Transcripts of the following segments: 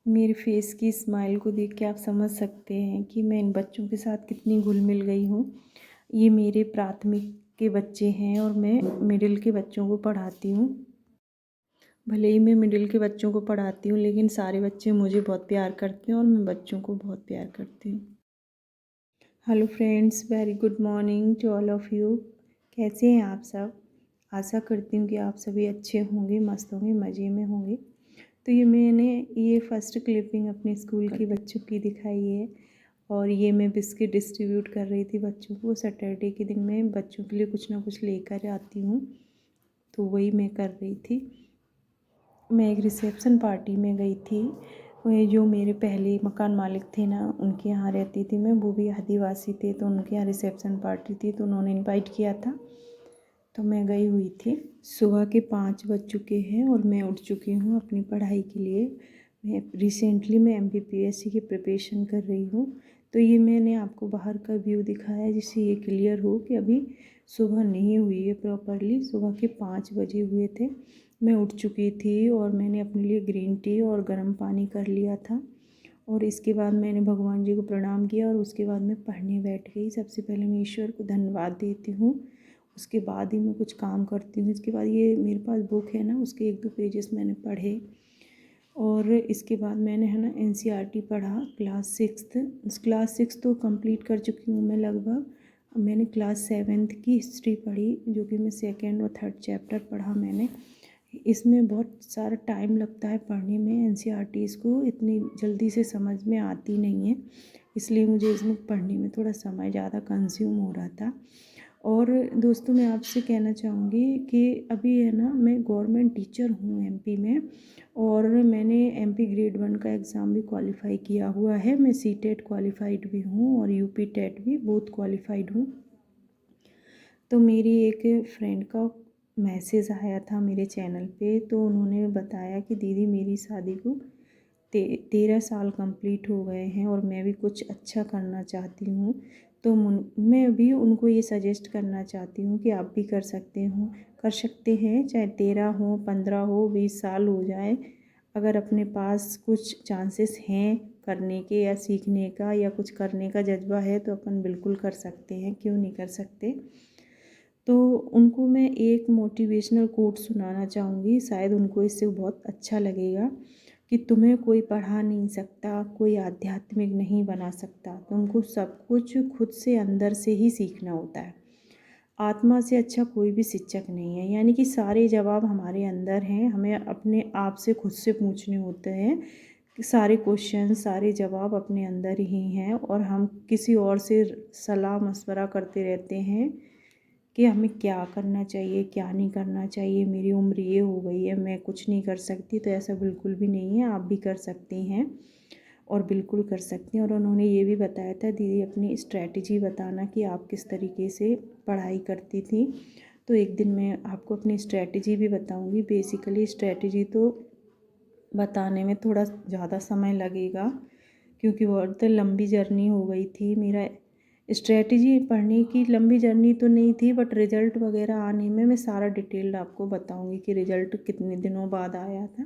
मेरे फेस की स्माइल को देख के आप समझ सकते हैं कि मैं इन बच्चों के साथ कितनी घुल मिल गई हूँ। ये मेरे प्राथमिक के बच्चे हैं और मैं मिडिल के बच्चों को पढ़ाती हूँ। भले ही मैं मिडिल के बच्चों को पढ़ाती हूँ, लेकिन सारे बच्चे मुझे बहुत प्यार करते हैं और मैं बच्चों को बहुत प्यार करती हूँ। Hello friends, very good morning to all of you. कैसे हैं आप सब? आशा करती हूँ कि आप सभी अच्छे होंगे, मस्त होंगे, मज़े में होंगे। तो मैंने ये फ़र्स्ट क्लिपिंग अपने स्कूल की बच्चों की दिखाई है और ये मैं बिस्किट डिस्ट्रीब्यूट कर रही थी बच्चों को। सैटरडे के दिन मैं बच्चों के लिए कुछ ना कुछ लेकर आती हूँ, तो वही मैं कर रही थी। मैं एक रिसेप्शन पार्टी में गई थी। जो मेरे पहले मकान मालिक थे ना, उनके यहाँ रहती थी मैं। वो भी आदिवासी थे, तो उनके यहाँ रिसेप्शन पार्टी थी, तो उन्होंने इनवाइट किया था, तो मैं गई हुई थी। सुबह के 5 बज चुके हैं और मैं उठ चुकी हूँ अपनी पढ़ाई के लिए। मैं MPPSC की प्रिपरेशन कर रही हूँ। तो ये मैंने आपको बाहर का व्यू दिखाया जिससे ये क्लियर हो कि अभी सुबह नहीं हुई है प्रॉपरली। सुबह के 5 बजे हुए थे। मैं उठ चुकी थी और मैंने अपने लिए ग्रीन टी और गर्म पानी कर लिया था और इसके बाद मैंने भगवान जी को प्रणाम किया और उसके बाद मैं पढ़ने बैठ गई। सबसे पहले मैं ईश्वर को धन्यवाद देती हूँ, उसके बाद ही मैं कुछ काम करती हूँ। इसके बाद ये मेरे पास बुक है ना, उसके 1-2 पेजेस मैंने पढ़े और इसके बाद मैंने है ना NCERT पढ़ा। क्लास 6 तो कंप्लीट कर चुकी हूँ मैं लगभग। मैंने क्लास 7th की हिस्ट्री पढ़ी, जो कि मैं 2nd और 3rd चैप्टर पढ़ा मैंने। इसमें बहुत सारा टाइम लगता है पढ़ने में। NCERTs को इतनी जल्दी से समझ में आती नहीं है, इसलिए मुझे इसमें पढ़ने में थोड़ा समय ज़्यादा कंज्यूम हो रहा था। और दोस्तों, मैं आपसे कहना चाहूँगी कि अभी है ना, मैं गवर्नमेंट टीचर हूँ MP में और मैंने MP ग्रेड 1 का एग्ज़ाम भी क्वालिफ़ाई किया हुआ है। मैं CTET क्वालिफ़ाइड भी हूँ और UP टेट भी बोथ क्वालिफ़ाइड हूँ। तो मेरी एक फ्रेंड का मैसेज आया था मेरे चैनल पे, तो उन्होंने बताया कि दीदी मेरी शादी को 13 साल कंप्लीट हो गए हैं और मैं भी कुछ अच्छा करना चाहती हूँ। तो मैं भी उनको ये सजेस्ट करना चाहती हूँ कि आप भी कर सकते हैं, चाहे 13 हो, 15 हो, 20 साल हो जाए। अगर अपने पास कुछ चांसेस हैं करने के या सीखने का या कुछ करने का जज्बा है, तो अपन बिल्कुल कर सकते हैं, क्यों नहीं कर सकते। तो उनको मैं एक मोटिवेशनल कोट सुनाना चाहूँगी, शायद उनको इससे बहुत अच्छा लगेगा कि तुम्हें कोई पढ़ा नहीं सकता, कोई आध्यात्मिक नहीं बना सकता, तुमको सब कुछ खुद से अंदर से ही सीखना होता है। आत्मा से अच्छा कोई भी शिक्षक नहीं है। यानी कि सारे जवाब हमारे अंदर हैं, हमें अपने आप से खुद से पूछने होते हैं कि सारे क्वेश्चन, सारे जवाब अपने अंदर ही हैं और हम किसी और से सलाह मशवरा करते रहते हैं कि हमें क्या करना चाहिए, क्या नहीं करना चाहिए। मेरी उम्र ये हो गई है, मैं कुछ नहीं कर सकती। तो ऐसा बिल्कुल भी नहीं है, आप भी कर सकती हैं और बिल्कुल कर सकती हैं। और उन्होंने ये भी बताया था, दीदी अपनी स्ट्रैटेजी बताना कि आप किस तरीके से पढ़ाई करती थी। तो एक दिन मैं आपको अपनी स्ट्रैटेजी भी बताऊंगी। बेसिकली स्ट्रैटेजी तो बताने में थोड़ा ज़्यादा समय लगेगा, क्योंकि बहुत लंबी जर्नी हो गई थी। मेरा स्ट्रैटेजी पढ़ने की लंबी जर्नी तो नहीं थी, बट रिज़ल्ट वगैरह आने में मैं सारा डिटेल्ड आपको बताऊंगी कि रिज़ल्ट कितने दिनों बाद आया था।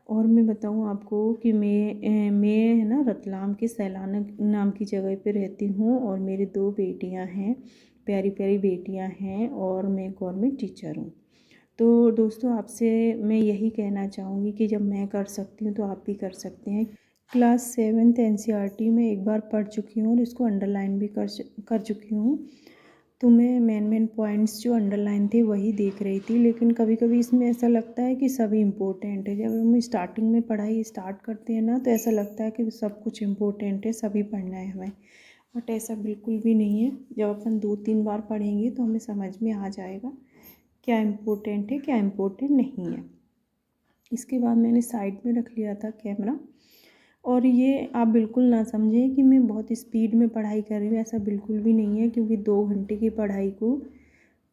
और मैं बताऊं आपको कि मैं है ना रतलाम के सैलाना नाम की जगह पे रहती हूँ और मेरी 2 बेटियाँ हैं, प्यारी प्यारी बेटियाँ हैं और मैं गवर्नमेंट टीचर हूँ। तो दोस्तों, आपसे मैं यही कहना चाहूँगी कि जब मैं कर सकती हूँ तो आप भी कर सकते हैं। क्लास 7th NCERT में एक बार पढ़ चुकी हूँ और इसको अंडरलाइन भी कर चुकी हूँ। तो मैं मेन पॉइंट्स जो अंडरलाइन थे वही देख रही थी, लेकिन कभी कभी इसमें ऐसा लगता है कि सभी इम्पोर्टेंट है। जब हम स्टार्टिंग में पढ़ाई स्टार्ट करते हैं ना, तो ऐसा लगता है कि सब कुछ इम्पोर्टेंट है, सभी पढ़ना है हमें। बट ऐसा बिल्कुल भी नहीं है। जब अपन 2-3 बार पढ़ेंगे तो हमें समझ में आ जाएगा क्या इम्पोर्टेंट है, क्या इम्पोर्टेंट नहीं है। इसके बाद मैंने साइड में रख लिया था कैमरा। और ये आप बिल्कुल ना समझें कि मैं बहुत स्पीड में पढ़ाई कर रही हूँ, ऐसा बिल्कुल भी नहीं है। क्योंकि 2 घंटे की पढ़ाई को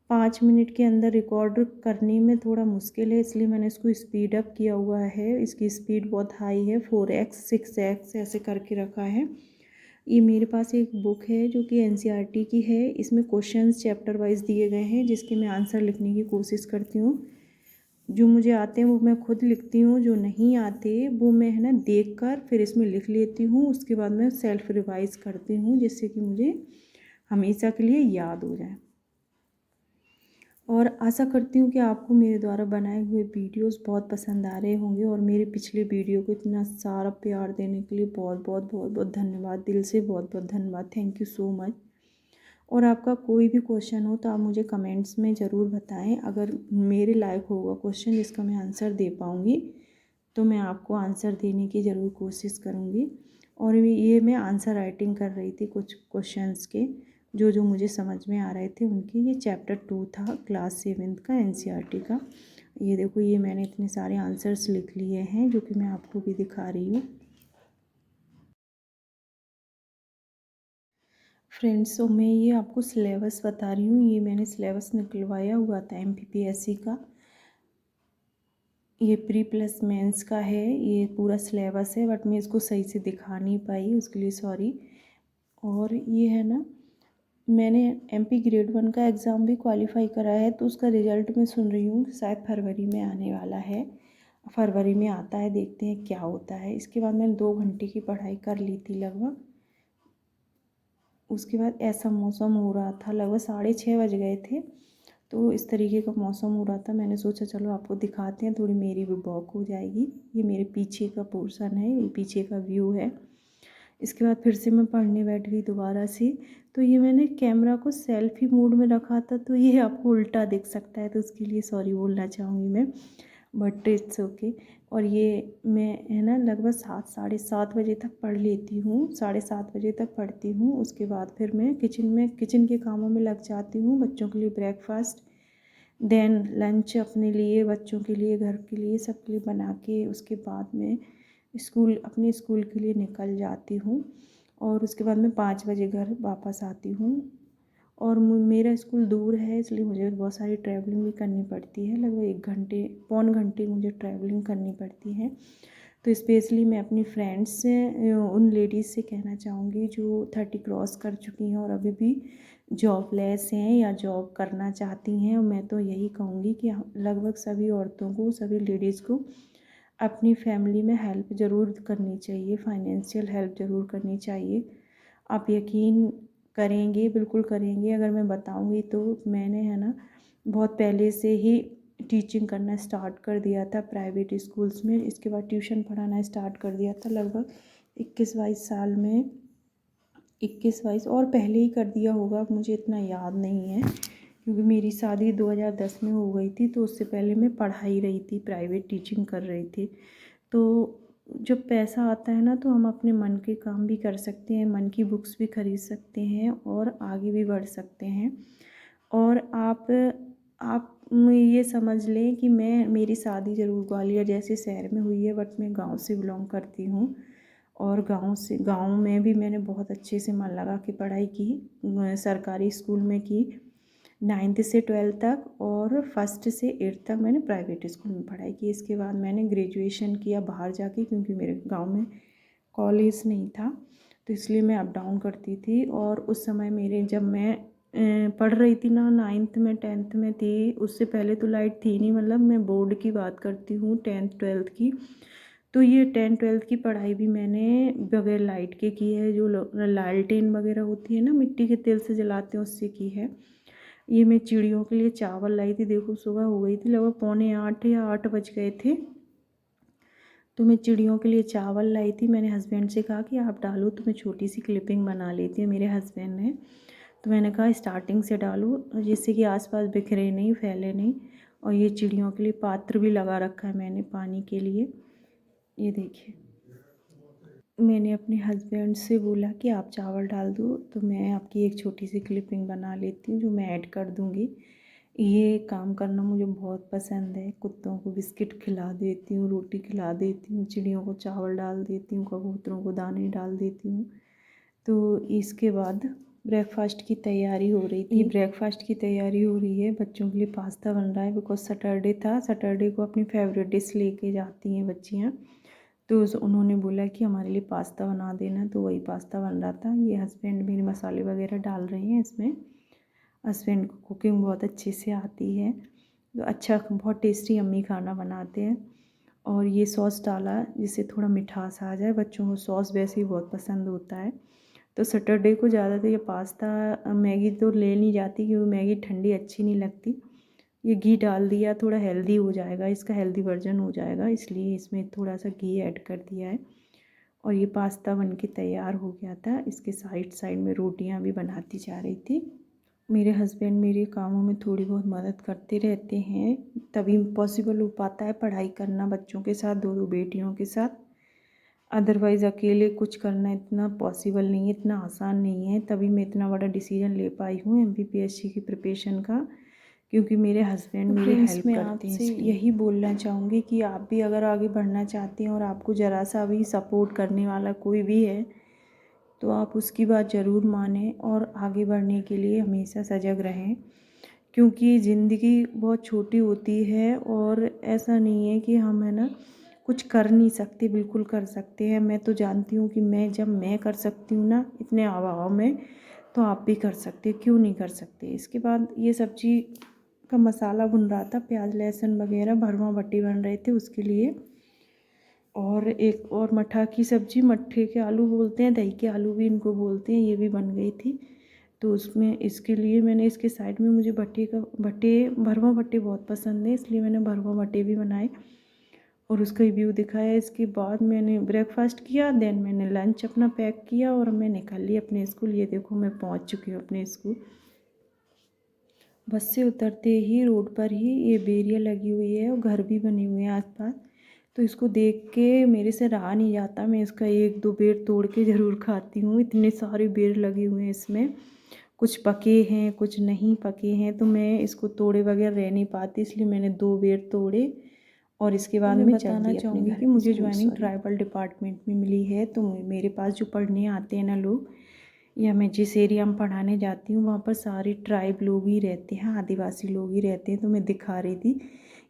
5 मिनट के अंदर रिकॉर्ड करने में थोड़ा मुश्किल है, इसलिए मैंने इसको स्पीड अप किया हुआ है। इसकी स्पीड बहुत हाई है, 4x 6x ऐसे करके रखा है। ये मेरे पास एक बुक है जो कि NCERT की है। इसमें क्वेश्चंस चैप्टर वाइज दिए गए हैं, जिसके मैं आंसर लिखने की कोशिश करती हूँ। जो मुझे आते हैं वो मैं खुद लिखती हूँ, जो नहीं आते वो मैं है ना देख कर फिर इसमें लिख लेती हूँ। उसके बाद मैं सेल्फ रिवाइज़ करती हूँ जिससे कि मुझे हमेशा के लिए याद हो जाए। और आशा करती हूँ कि आपको मेरे द्वारा बनाए हुए वीडियोस बहुत पसंद आ रहे होंगे, और मेरे पिछले वीडियो को इतना सारा प्यार देने के लिए बहुत बहुत बहुत बहुत धन्यवाद, दिल से बहुत बहुत धन्यवाद। Thank you so much. और आपका कोई भी क्वेश्चन हो तो आप मुझे कमेंट्स में ज़रूर बताएं। अगर मेरे लायक होगा क्वेश्चन जिसका मैं आंसर दे पाऊँगी तो मैं आपको आंसर देने की ज़रूर कोशिश करूँगी। और ये मैं आंसर राइटिंग कर रही थी कुछ क्वेश्चंस के, जो जो मुझे समझ में आ रहे थे उनके। ये चैप्टर 2 था क्लास 7 का एनसीईआरटी का। ये देखो, ये मैंने इतने सारे आंसर्स लिख लिए हैं जो कि मैं आपको भी दिखा रही हूँ। फ्रेंड्स, तो मैं ये आपको सिलेबस बता रही हूँ। ये मैंने सिलेबस निकलवाया हुआ था एमपीपीएससी का। ये प्री प्लस मेंस का है, ये पूरा सिलेबस है, बट मैं इसको सही से दिखा नहीं पाई, उसके लिए सॉरी। और ये है ना, मैंने एमपी ग्रेड 1 का एग्ज़ाम भी क्वालिफाई करा है, तो उसका रिज़ल्ट मैं सुन रही हूँ शायद फरवरी में आने वाला है। फरवरी में आता है, देखते हैं क्या होता है। इसके बाद मैंने 2 घंटे की पढ़ाई कर ली थी लगभग। उसके बाद ऐसा मौसम हो रहा था, लगभग 6:30 बज गए थे, तो इस तरीके का मौसम हो रहा था। मैंने सोचा चलो आपको दिखाते हैं, थोड़ी मेरी भी वॉक हो जाएगी। ये मेरे पीछे का पोर्शन है, ये पीछे का व्यू है। इसके बाद फिर से मैं पढ़ने बैठ गई दोबारा से। तो ये मैंने कैमरा को सेल्फी मोड में रखा था, तो ये आपको उल्टा दिख सकता है, तो उसके लिए सॉरी बोलना चाहूँगी मैं, बट इट्स ओके। और ये मैं है ना लगभग 7 साढ़े 7 बजे तक पढ़ लेती हूँ, 7:30 बजे तक पढ़ती हूँ। उसके बाद फिर मैं किचन के कामों में लग जाती हूँ, बच्चों के लिए ब्रेकफास्ट, देन लंच अपने लिए, बच्चों के लिए, घर के लिए, सबके लिए बना के उसके बाद में अपने स्कूल के लिए निकल जाती हूँ। और उसके बाद मैं 5 बजे घर वापस आती हूँ। और मेरा स्कूल दूर है, इसलिए मुझे बहुत सारी ट्रैवलिंग भी करनी पड़ती है, लगभग 1 घंटे पौन घंटे मुझे ट्रैवलिंग करनी पड़ती है। तो स्पेशली मैं अपनी फ्रेंड्स से, उन लेडीज़ से कहना चाहूँगी जो 30 क्रॉस कर चुकी हैं और अभी भी जॉबलेस हैं या जॉब करना चाहती हैं, और मैं तो यही कहूँगी कि लगभग सभी औरतों को, सभी लेडीज़ को अपनी फैमिली में हेल्प ज़रूर करनी चाहिए, फाइनेंशियल हेल्प ज़रूर करनी चाहिए। आप यकीन करेंगे, बिल्कुल करेंगे अगर मैं बताऊँगी तो, मैंने है ना बहुत पहले से ही टीचिंग करना स्टार्ट कर दिया था प्राइवेट स्कूल्स में। इसके बाद ट्यूशन पढ़ाना स्टार्ट कर दिया था लगभग 21-22 साल में, 21-22 और पहले ही कर दिया होगा, मुझे इतना याद नहीं है, क्योंकि मेरी शादी 2010 में हो गई थी, तो उससे पहले मैं पढ़ा ही रही थी, प्राइवेट टीचिंग कर रही थी। तो जब पैसा आता है ना, तो हम अपने मन के काम भी कर सकते हैं, मन की बुक्स भी खरीद सकते हैं और आगे भी बढ़ सकते हैं। और आप ये समझ लें कि मेरी शादी ज़रूर ग्वालियर जैसे शहर में हुई है, बट मैं गांव से बिलोंग करती हूँ। और गांव में भी मैंने बहुत अच्छे से मन लगा के पढ़ाई की, सरकारी स्कूल में की 9th से 12th तक, और 1st से 8th तक मैंने प्राइवेट स्कूल में पढ़ाई की। इसके बाद मैंने ग्रेजुएशन किया बाहर जाके, क्योंकि मेरे गांव में कॉलेज नहीं था, तो इसलिए मैं अप डाउन करती थी। और उस समय जब मैं पढ़ रही थी ना, 9th में 10th में थी, उससे पहले तो लाइट थी नहीं, मतलब मैं बोर्ड की बात करती हूँ 10th 12th की। तो ये 10th 12th की पढ़ाई भी मैंने बगैर लाइट के की है, जो लालटेन वगैरह होती है ना, मिट्टी के तेल से जलाते हैं, उससे की है। ये मैं चिड़ियों के लिए चावल लाई थी, देखो सुबह हो गई थी, लगभग 7:45 या 8 बज गए थे, तो मैं चिड़ियों के लिए चावल लाई थी। मैंने हस्बैंड से कहा कि आप डालो, तो मैं छोटी सी क्लिपिंग बना लेती हूँ, मेरे हस्बैंड ने। तो मैंने कहा स्टार्टिंग से डालो, जिससे कि आसपास बिखरे नहीं, फैले नहीं। और ये चिड़ियों के लिए पात्र भी लगा रखा है मैंने पानी के लिए, ये देखिए। मैंने अपने हस्बैंड से बोला कि आप चावल डाल दो, तो मैं आपकी एक छोटी सी क्लिपिंग बना लेती हूँ जो मैं ऐड कर दूँगी। ये काम करना मुझे बहुत पसंद है। कुत्तों को बिस्किट खिला देती हूँ, रोटी खिला देती हूँ, चिड़ियों को चावल डाल देती हूँ, कबूतरों को दाने डाल देती हूँ। तो इसके बाद ब्रेकफास्ट की तैयारी हो रही थी, बच्चों के लिए पास्ता बन रहा है, बिकॉज सैटरडे था, सैटरडे को अपनी फेवरेट डिश लेके जाती हैं बच्चियाँ। तो उन्होंने बोला कि हमारे लिए पास्ता बना देना, तो वही पास्ता बन रहा था। ये हस्बैंड मेरे मसाले वगैरह डाल रहे हैं इसमें। हस्बैंड को कुकिंग बहुत अच्छे से आती है, तो अच्छा बहुत टेस्टी अम्मी खाना बनाते हैं। और ये सॉस डाला जिससे थोड़ा मिठास आ जाए, बच्चों को सॉस वैसे ही बहुत पसंद होता है। तो सैटरडे को ज़्यादातर ये पास्ता मैगी तो ले नहीं जाती क्योंकि मैगी ठंडी अच्छी नहीं लगती। ये घी डाल दिया, थोड़ा हेल्दी हो जाएगा, इसका हेल्दी वर्जन हो जाएगा, इसलिए इसमें थोड़ा सा घी ऐड कर दिया है। और ये पास्ता बनके तैयार हो गया था। इसके साइड साइड में रोटियां भी बनाती जा रही थी। मेरे हस्बैंड मेरे कामों में थोड़ी बहुत मदद करते रहते हैं, तभी पॉसिबल हो पाता है पढ़ाई करना बच्चों के साथ, दो बेटियों के साथ। अदरवाइज़ अकेले कुछ करना इतना पॉसिबल नहीं है, इतना आसान नहीं है। तभी मैं इतना बड़ा डिसीजन ले पाई हूँ MPPSC की प्रिपरेशन का, क्योंकि मेरे हस्बैंड मेरी हेल्प करते हैं। इसलिए यही बोलना चाहूँगी कि आप भी अगर आगे बढ़ना चाहती हैं और आपको ज़रा सा भी सपोर्ट करने वाला कोई भी है तो आप उसकी बात ज़रूर मानें और आगे बढ़ने के लिए हमेशा सजग रहें, क्योंकि ज़िंदगी बहुत छोटी होती है और ऐसा नहीं है कि हम है ना कुछ कर नहीं सकते, बिल्कुल कर सकते हैं। मैं तो जानती हूँ कि जब मैं कर सकती हूँ ना इतने अभाव में, तो आप भी कर सकते, क्यों नहीं कर सकते। इसके बाद ये सब्जी का मसाला भुन रहा था, प्याज लहसुन वगैरह, भरवा भट्टी बन रहे थे उसके लिए। और एक और मठा की सब्ज़ी, मट्ठे के आलू बोलते हैं, दही के आलू भी इनको बोलते हैं, ये भी बन गई थी। तो उसमें इसके लिए मैंने इसके साइड में, मुझे भरवा भट्टे बहुत पसंद है, इसलिए मैंने भरवा भट्टे भी बनाए और उसका रिव्यू दिखाया। इसके बाद मैंने ब्रेकफास्ट किया, देन मैंने लंच अपना पैक किया और मैं निकल ली अपने स्कूल। ये देखो मैं पहुंच चुकी हूँ अपने स्कूल। बस से उतरते ही रोड पर ही ये बेरिया लगी हुई है और घर भी बने हुए हैं आसपास। तो इसको देख के मेरे से रहा नहीं जाता, मैं इसका एक दो बेर तोड़ के ज़रूर खाती हूँ। इतने सारे बेर लगे हुए हैं इसमें, कुछ पके हैं कुछ नहीं पके हैं, तो मैं इसको तोड़े बगैर रह नहीं पाती, इसलिए मैंने 2 बेर तोड़े और इसके बाद मैं बताना चाहूँगी कि मुझे ज्वाइनिंग ट्राइबल डिपार्टमेंट में मिली है। तो मेरे पास जो पढ़ने आते हैं ना लोग, या मैं जिस एरिया में पढ़ाने जाती हूँ वहाँ पर सारे ट्राइब लोग ही रहते हैं, आदिवासी लोग ही रहते हैं। तो मैं दिखा रही थी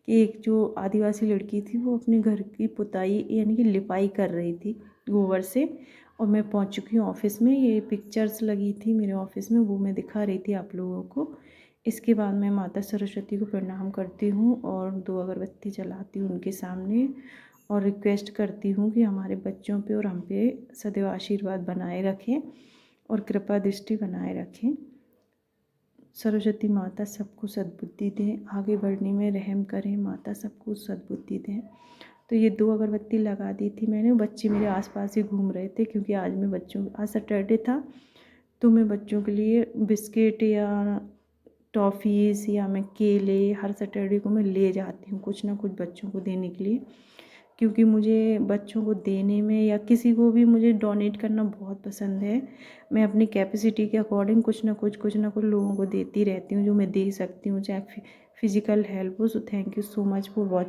कि एक जो आदिवासी लड़की थी वो अपने घर की पुताई यानी कि लिपाई कर रही थी गोबर से। और मैं पहुँच चुकी हूँ ऑफिस में, ये पिक्चर्स लगी थी मेरे ऑफिस में, वो मैं दिखा रही थी आप लोगों को। इसके बाद मैं माता सरस्वती को प्रणाम करती हूँ और 2 अगरबत्ती जलाती हूँ उनके सामने और रिक्वेस्ट करती हूँ कि हमारे बच्चों पे और हम पे सदैव आशीर्वाद बनाए रखें और कृपा दृष्टि बनाए रखें। सरस्वती माता सबको सद्बुद्धि दें, आगे बढ़ने में रहम करें, माता सबको सद्बुद्धि दें। तो ये 2 अगरबत्ती लगा दी थी मैंने। बच्चे मेरे आसपास ही घूम रहे थे क्योंकि आज सैटरडे था, तो मैं बच्चों के लिए बिस्किट या टॉफ़ीज़ या मैं केले हर सैटरडे को मैं ले जाती हूँ कुछ ना कुछ बच्चों को देने के लिए, क्योंकि मुझे बच्चों को देने में या किसी को भी मुझे डोनेट करना बहुत पसंद है। मैं अपनी कैपेसिटी के अकॉर्डिंग कुछ ना कुछ लोगों को देती रहती हूँ जो मैं दे सकती हूँ, चाहे फिज़िकल हेल्प हो। So thank you so much for watching.